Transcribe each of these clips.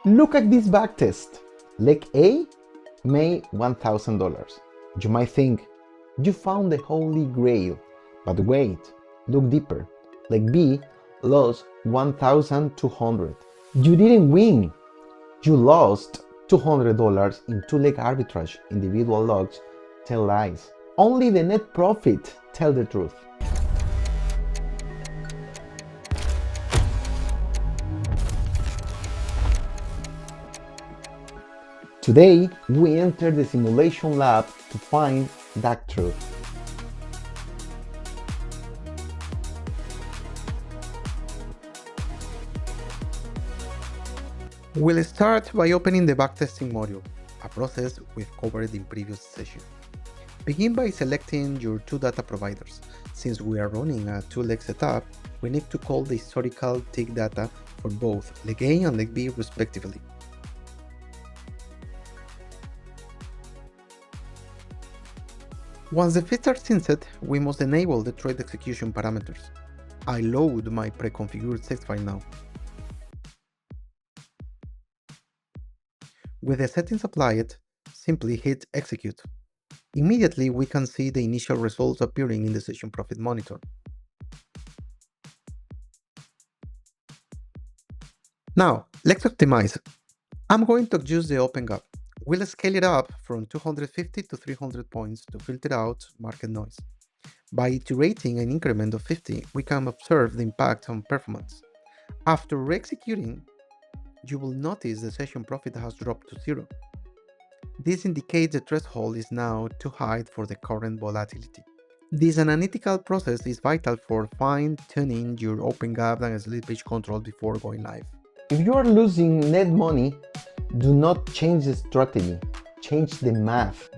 Look at this backtest. Leg A made $1,000. You might think, you found the holy grail, but wait, look deeper. Leg B lost 1,200. You didn't win. You lost $200 in two-leg arbitrage. Individual logs tell lies. Only the net profit tell the truth. Today, we enter the simulation lab to find that truth. We'll start by opening the backtesting module, a process we've covered in previous session. Begin by selecting your two data providers. Since we are running a two-leg setup, we need to call the historical tick data for both leg A and leg B respectively. Once the feeds are synced, we must enable the trade execution parameters. I load my pre-configured text file now. With the settings applied, simply hit execute. Immediately we can see the initial results appearing in the session profit monitor. Now, let's optimize. I'm going to use the open gap. We'll scale it up from 250 to 300 points to filter out market noise. By iterating an increment of 50, we can observe the impact on performance. After re-executing, you will notice the session profit has dropped to 0. This indicates the threshold is now too high for the current volatility. This analytical process is vital for fine-tuning your open gap and slippage control before going live. If you are losing net money, do not change the strategy, change the math.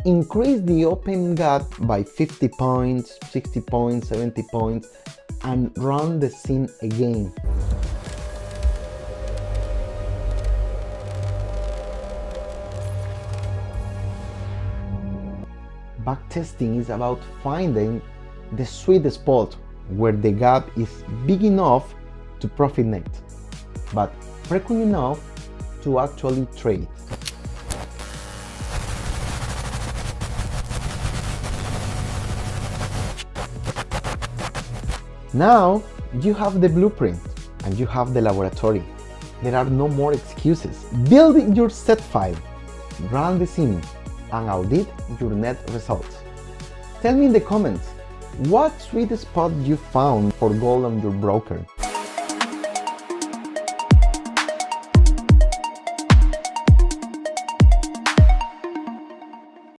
Increase the open gap by 50 points, 60 points, 70 points, and run the scene again. Backtesting is about finding the sweet spot where the gap is big enough to profit net, but frequent enough to actually trade. Now you have the blueprint and you have the laboratory. There are no more excuses. Build your set file, run the sim, and audit your net results. Tell me in the comments what sweet spot you found for gold on your broker.